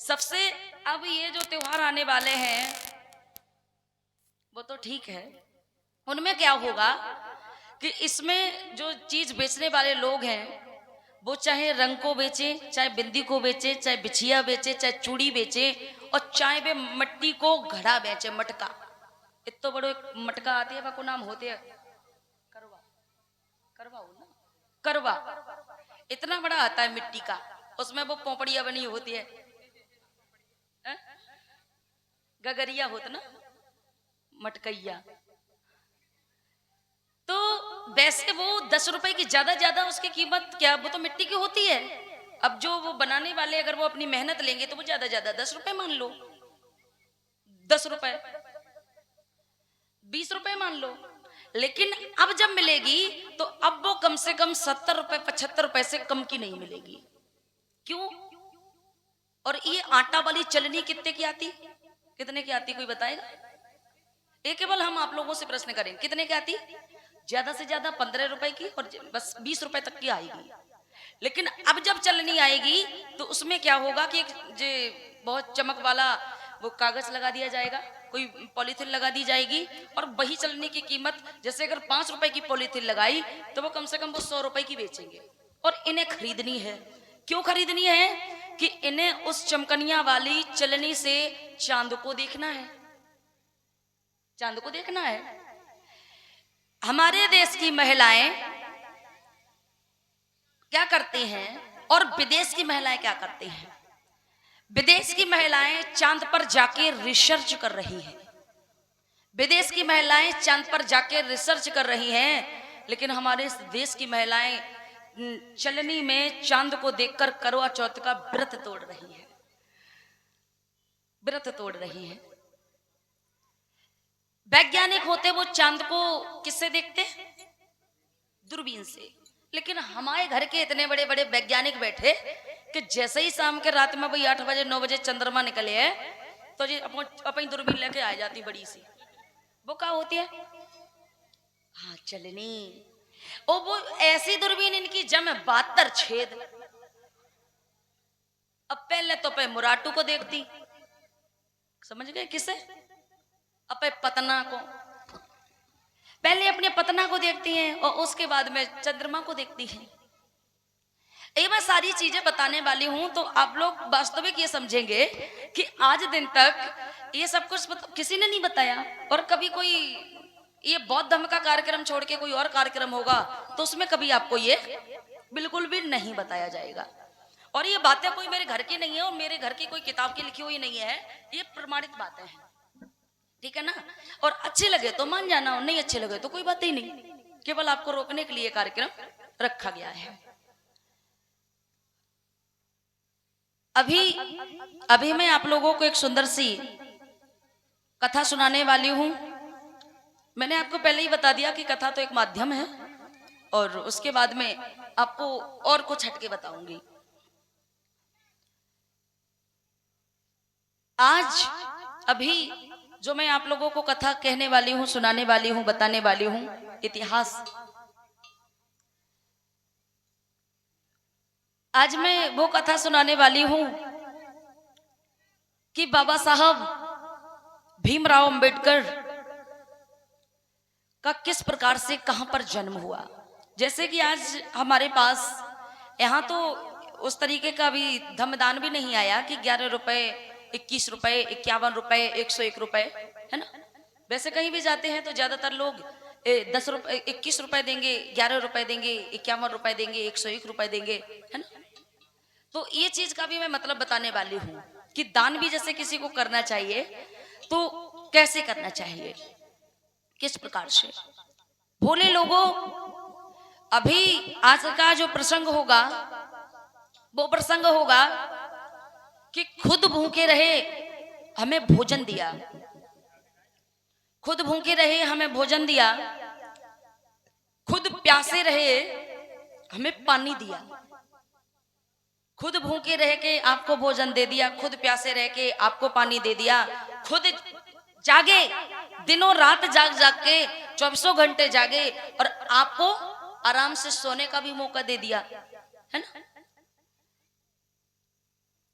सबसे अब ये जो त्योहार आने वाले हैं वो तो ठीक है, उनमें क्या होगा कि इसमें जो चीज बेचने वाले लोग हैं वो चाहे रंग को बेचे, चाहे बिंदी को बेचे, चाहे बिछिया बेचे, चाहे चूड़ी बेचे, और चाहे वे मट्टी को घड़ा बेचे, मटका। इतो बड़ो एक मटका आती है, को नाम होते है करवा, करवा हो ना, करवा। इतना बड़ा आता है मिट्टी का, उसमें वो पोपड़िया बनी होती है, गगरिया होता ना, मटकैया। तो वैसे वो 10 रुपए की, ज्यादा उसकी कीमत क्या, वो तो मिट्टी की होती है। अब जो वो बनाने वाले अगर वो अपनी मेहनत लेंगे तो वो ज्यादा 10 रुपए मान लो, 10 रुपए, 20 रुपए मान लो। लेकिन अब जब मिलेगी तो अब वो कम से कम 70 रुपए 75 रुपए से कम की नहीं मिलेगी। क्यों? और ये आटा वाली चलनी कितने की आती, कितने की आती, कोई बताएगा? ये केवल हम आप लोगों से प्रश्न करें, कितने की आती? ज्यादा से ज्यादा 15 रुपए की, और बस 20 रुपए तक की आएगी। लेकिन अब जब चलनी आएगी तो उसमें क्या होगा कि जे बहुत चमक वाला वो कागज लगा दिया जाएगा, कोई पॉलीथिन लगा दी जाएगी, और वही चलनी की कीमत, जैसे अगर 5 रुपए की पॉलीथिन लगाई तो वो कम से कम वो 100 रुपए की बेचेंगे। और इन्हें खरीदनी है, क्यों खरीदनी है? कि इन्हें उस चमकनिया वाली चलनी से चांद को देखना है, चांद को देखना है। हमारे देश की महिलाएं क्या करती हैं और विदेश की महिलाएं क्या करती हैं? विदेश की महिलाएं चांद पर जाके रिसर्च कर रही हैं, विदेश की महिलाएं चांद पर जाके रिसर्च कर रही हैं, लेकिन हमारे देश की महिलाएं चलनी में चांद को देखकर करवा चौथ का व्रत तोड़ रही है, व्रत तोड़ रही है। वैज्ञानिक होते वो चांद को किससे देखते? दूरबीन से। लेकिन हमारे घर के इतने बड़े बड़े वैज्ञानिक बैठे कि जैसे ही शाम के रात में भाई 8 बजे 9 बजे चंद्रमा निकले है तो जी अपनी दूरबीन लेके आ जाती बड़ी सी। वो क्या होती है? हाँ, चलनी। ओ वो ऐसी दूरबीन इनकी जम 72 छेद। अब पहले तो पे मुराटू को देखती, समझ गए किसे? अपे पतना को, पहले अपने पतना को देखती हैं और उसके बाद में चंद्रमा को देखती हैं। ये मैं सारी चीजें बताने वाली हूं तो आप लोग वास्तविक ये समझेंगे कि आज दिन तक ये सब कुछ किसी ने नहीं बताया। और कभी कोई ये बौद्ध धर्म का कार्यक्रम छोड़ के कोई और कार्यक्रम होगा तो उसमें कभी आपको ये बिल्कुल भी नहीं बताया जाएगा। और ये बातें कोई मेरे घर की नहीं है और मेरे घर की कोई किताब की लिखी हुई नहीं है, ये प्रमाणित बातें हैं, ठीक है ना? और अच्छे लगे तो मान जाना और नहीं अच्छे लगे तो कोई बात ही नहीं, केवल आपको रोकने के लिए कार्यक्रम रखा गया है। अभी मैं आप लोगों को एक सुंदर सी कथा सुनाने वाली हूं। मैंने आपको पहले ही बता दिया कि कथा तो एक माध्यम है और उसके बाद में आपको और कुछ हटके बताऊंगी। आज अभी जो मैं आप लोगों को कथा कहने वाली हूं, सुनाने वाली हूं, बताने वाली हूं, इतिहास। आज मैं वो कथा सुनाने वाली हूं कि बाबा साहब भीमराव अंबेडकर का किस प्रकार से कहां पर जन्म हुआ। जैसे कि आज हमारे पास यहाँ तो उस तरीके का भी धमदान भी नहीं आया कि 11 रुपए, 21 रुपए, 51 रुपए, 101 रुपए, है ना? वैसे कहीं भी जाते हैं तो ज्यादातर लोग 10 रुपए, 21 रुपए देंगे, 11 रुपए देंगे, 51 रुपए देंगे, 101 रुपए देंगे, है ना? तो ये चीज का भी मैं मतलब बताने वाली हूँ कि दान भी जैसे किसी को करना चाहिए तो कैसे करना चाहिए, किस प्रकार से। भोले लोगों, अभी आज का जो प्रसंग होगा वो प्रसंग होगा कि खुद भूखे रहे हमें भोजन दिया, खुद भूखे रहे हमें भोजन दिया, खुद प्यासे रहे हमें पानी दिया, खुद भूखे रह के आपको भोजन दे दिया, खुद प्यासे रह के आपको पानी दे दिया, खुद जागे दिनों रात जाग जाग के 24 घंटे जागे और आपको आराम से सोने का भी मौका दे दिया, है ना?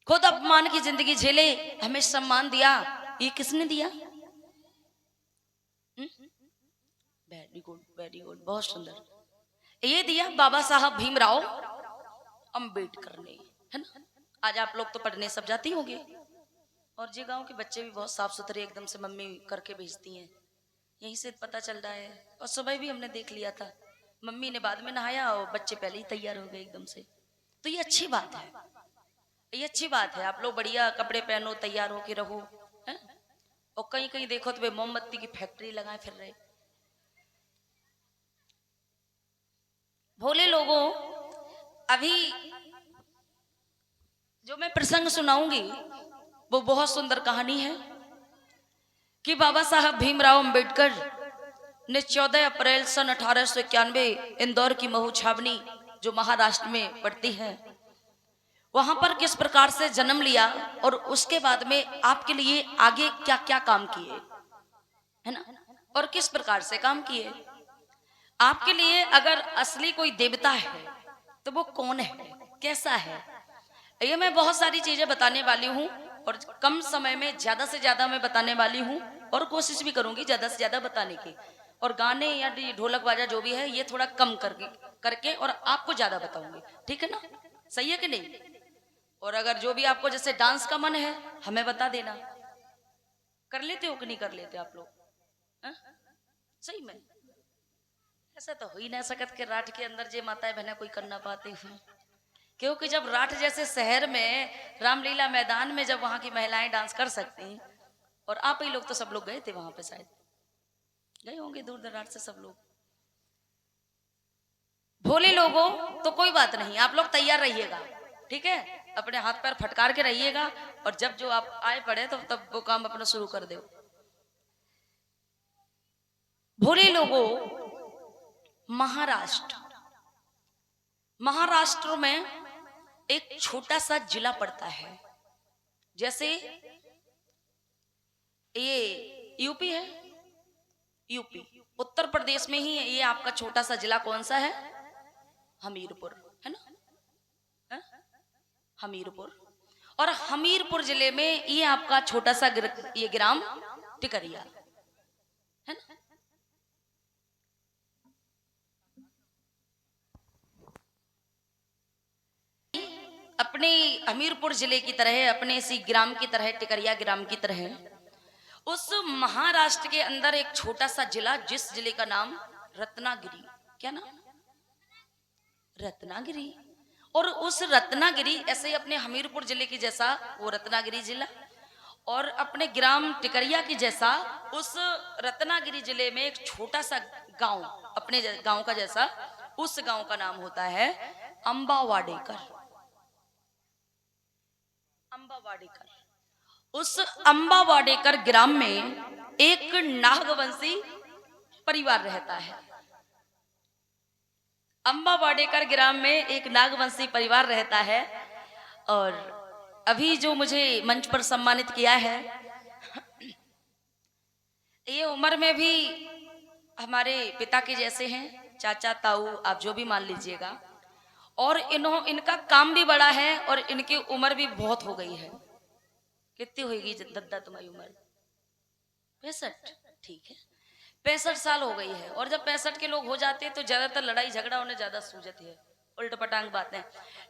खुद अपमान की जिंदगी झेले, हमें सम्मान दिया, ये किसने दिया? वेरी गुड, वेरी गुड, बहुत सुंदर। ये दिया बाबा साहब भीमराव अंबेडकर ने, है ना। आज आप लोग तो पढ़ने सब जाती होंगे, और जी गांव के बच्चे भी बहुत साफ सुथरे एकदम से मम्मी करके भेजती हैं, यहीं से पता चल रहा है। और सुबह भी हमने देख लिया था, मम्मी ने बाद में नहाया और बच्चे पहले ही तैयार हो गए एकदम से। तो ये अच्छी बात है, ये अच्छी बात है। आप लोग बढ़िया कपड़े पहनो, तैयार होके रहो, है? और कहीं कहीं देखो तो वे मोमबत्ती की फैक्ट्री लगाए फिर रहे। भोले लोगों, अभी जो मैं प्रसंग सुनाऊंगी वो बहुत सुंदर कहानी है कि बाबा साहब भीमराव अंबेडकर ने 14 अप्रैल सन 1891 इंदौर की महू छावनी जो महाराष्ट्र में पड़ती है, वहां पर किस प्रकार से जन्म लिया और उसके बाद में आपके लिए आगे क्या क्या काम किए, है ना, और किस प्रकार से काम किए। आपके लिए अगर असली कोई देवता है तो वो कौन है, कैसा है, ये मैं बहुत सारी चीजें बताने वाली हूँ, और कम समय में ज्यादा से ज्यादा मैं बताने वाली हूँ, और कोशिश भी करूंगी ज्यादा से ज्यादा बताने की। और गाने या ढोलक बाजा जो भी है ये थोड़ा कम करके और आपको ज्यादा बताऊंगी, ठीक है ना, सही है कि नहीं। और अगर जो भी आपको जैसे डांस का मन है हमें बता देना, कर लेते हो कि नहीं कर लेते आप लोग, हाँ? सही में ऐसा तो हो ही ना सकत के राठ के अंदर जे माताएं बहना कोई कर ना पाते हैं, क्योंकि जब राठ जैसे शहर में रामलीला मैदान में जब वहां की महिलाएं डांस कर सकती, और आप ही लोग तो सब लोग गए थे वहां पे, शायद गए होंगे दूर दराज से सब लोग। भोले लोगों तो कोई बात नहीं, आप लोग तैयार रहिएगा, ठीक है, अपने हाथ पैर फटकार के रहिएगा, और जब जो आप आए पड़े तो तब वो काम अपना शुरू कर दो। भोले लोगों, महाराष्ट्र, महाराष्ट्र में एक छोटा सा जिला पड़ता है, जैसे ये यूपी है, यूपी उत्तर प्रदेश में ही ये आपका छोटा सा जिला कौन सा है, हमीरपुर, है ना, है? हमीरपुर। और हमीरपुर जिले में ये आपका छोटा सा ये ग्राम टिकरिया, है ना। अपने हमीरपुर जिले की तरह, अपने इसी ग्राम की तरह, टिकरिया ग्राम की तरह, उस महाराष्ट्र के अंदर एक छोटा सा जिला, जिस जिले का नाम रत्नागिरी, क्या नाम, रत्नागिरी। और उस रत्नागिरी, ऐसे ही अपने हमीरपुर जिले की जैसा वो रत्नागिरी जिला, और अपने ग्राम टिकरिया की जैसा उस रत्नागिरी जिले में एक छोटा सा गांव, अपने गांव का जैसा, उस गांव का नाम होता है अंबावाडेकर। अंबावाडेकर, उस अंबावाडेकर ग्राम में एक नागवंशी परिवार रहता है। अंबावाडेकर ग्राम में एक नागवंशी परिवार रहता है, और अभी जो मुझे मंच पर सम्मानित किया है, ये उम्र में भी हमारे पिता के जैसे हैं, चाचा ताऊ आप जो भी मान लीजिएगा, और इनका काम भी बड़ा है, और इनकी उम्र भी बहुत हो गई है। कितनी होगी दद्दा तुम्हारी उम्र, 65, ठीक है, 65 साल हो गई है। और जब 65 के लोग हो जाते हैं तो ज्यादातर लड़ाई झगड़ा उन्हें ज्यादा सूझती है, उल्ट पटांग बातें।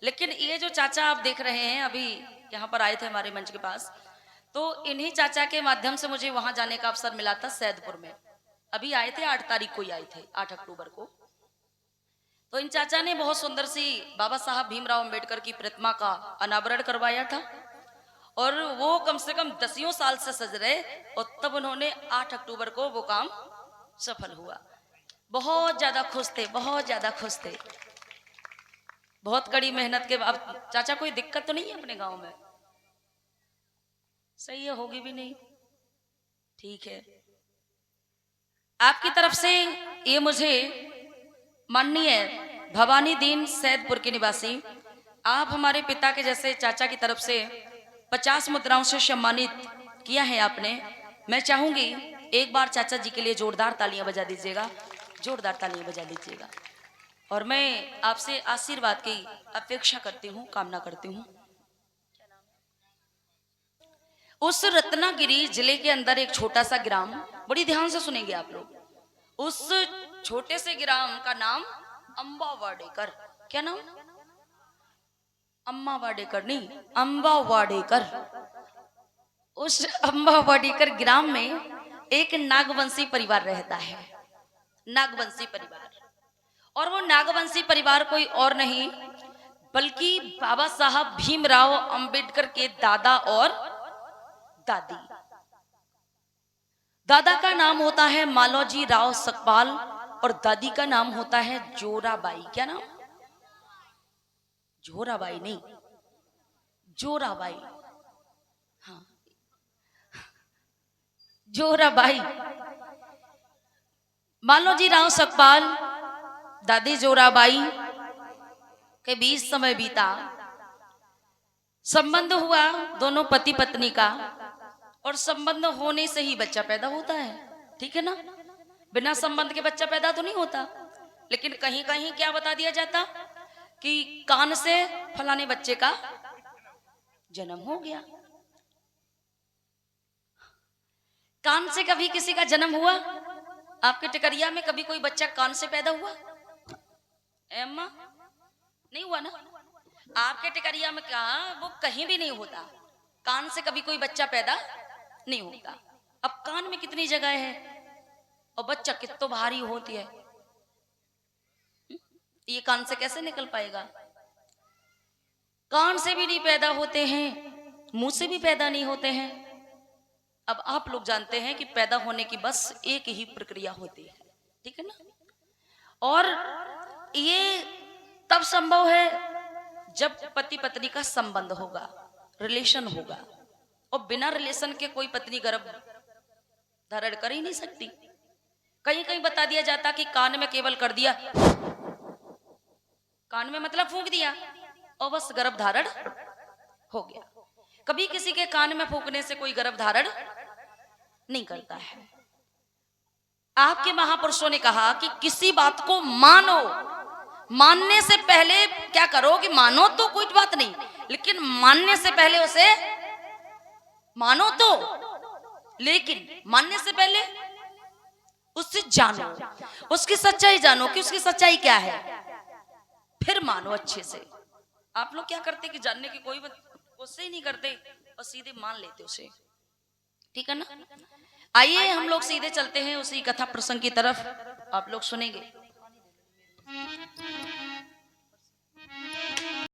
लेकिन ये जो चाचा आप देख रहे हैं, अभी यहाँ पर आए थे हमारे मंच के पास, तो इन्हीं चाचा के माध्यम से मुझे वहां जाने का अवसर मिला था सैदपुर में। अभी आए थे, 8 तारीख को ही आए थे, 8 अक्टूबर को। तो इन चाचा ने बहुत सुंदर सी बाबा साहब भीमराव अंबेडकर की प्रतिमा का अनावरण करवाया था, और वो कम से कम 10 साल से सज रहे, और तब उन्होंने 8 अक्टूबर को वो काम सफल हुआ। बहुत ज्यादा खुश थे, बहुत ज्यादा खुश थे, बहुत कड़ी मेहनत के बाद। चाचा कोई दिक्कत तो नहीं है अपने गांव में, सही है, होगी भी नहीं, ठीक है। आपकी तरफ से ये मुझे माननीय भवानी दीन सैदपुर के निवासी, आप हमारे पिता के जैसे चाचा की तरफ से 50 मुद्राओं से सम्मानित किया है आपने। मैं चाहूंगी एक बार चाचा जी के लिए जोरदार तालियां बजा दीजिएगा, जोरदार तालियां बजा दीजिएगा। और मैं आपसे आशीर्वाद की अपेक्षा करती हूँ, कामना करती हूँ। उस रत्नागिरी जिले के अंदर एक छोटा सा ग्राम, बड़ी ध्यान से सुनेंगे आप लोग, उस छोटे से ग्राम का नाम अंबा वाडेकर। क्या नाम? अम्मा वाडेकर नहीं, अंबा वाडेकर। उस अंबा वाडेकर ग्राम में एक नागवंशी परिवार रहता है, नागवंशी परिवार। और वो नागवंशी परिवार कोई और नहीं बल्कि बाबा साहब भीमराव अंबेडकर के दादा और दादी। दादा का नाम होता है मालोजी राव सकपाल और दादी का नाम होता है जोराबाई। क्या नाम? जोराबाई नहीं, जोराबाई। हाँ, जोराबाई। मालोजी राव सकपाल, दादी जोराबाई के बीच समय बीता, संबंध हुआ दोनों पति पत्नी का, और संबंध होने से ही बच्चा पैदा होता है, ठीक है ना? बिना संबंध के बच्चा पैदा तो नहीं होता। लेकिन कहीं कहीं क्या बता दिया जाता कि कान से फलाने बच्चे का जन्म हो गया। कान से कभी किसी का जन्म हुआ? आपके टिकरिया में कभी कोई बच्चा कान से पैदा हुआ? अम्मा नहीं हुआ ना? आपके टिकरिया में क्या, वो कहीं भी नहीं होता। कान से कभी कोई बच्चा पैदा नहीं होता। अब कान में कितनी जगह है और बच्चा कितना भारी होती है, ये कान से कैसे निकल पाएगा? कान से भी नहीं पैदा होते हैं, मुंह से भी पैदा नहीं होते हैं। अब आप लोग जानते हैं कि पैदा होने की बस एक ही प्रक्रिया होती है, ठीक है ना? और ये तब संभव है जब पति पत्नी का संबंध होगा, रिलेशन होगा। और बिना रिलेशन के कोई पत्नी गर्भ धारण कर ही नहीं सकती। कहीं कहीं बता दिया जाता कि कान में केवल कर दिया, कान में मतलब फूंक दिया और बस गर्भ धारण हो गया। कभी किसी के कान में फूंकने से कोई गर्भ धारण नहीं करता है। आपके महापुरुषों ने कहा कि किसी बात को मानो, मानने से पहले क्या करो कि मानो तो कोई बात नहीं, लेकिन मानने से पहले उसे मानो तो, लेकिन मानने से पहले उससे जानो, उसकी सच्चाई जानो कि उसकी सच्चाई क्या है, फिर मानो अच्छे से। आप लोग क्या करते कि जानने की कोई कोशिश ही नहीं करते और सीधे मान लेते उसे, ठीक है ना? आइए हम लोग सीधे चलते हैं उसी कथा प्रसंग की तरफ, आप लोग सुनेंगे।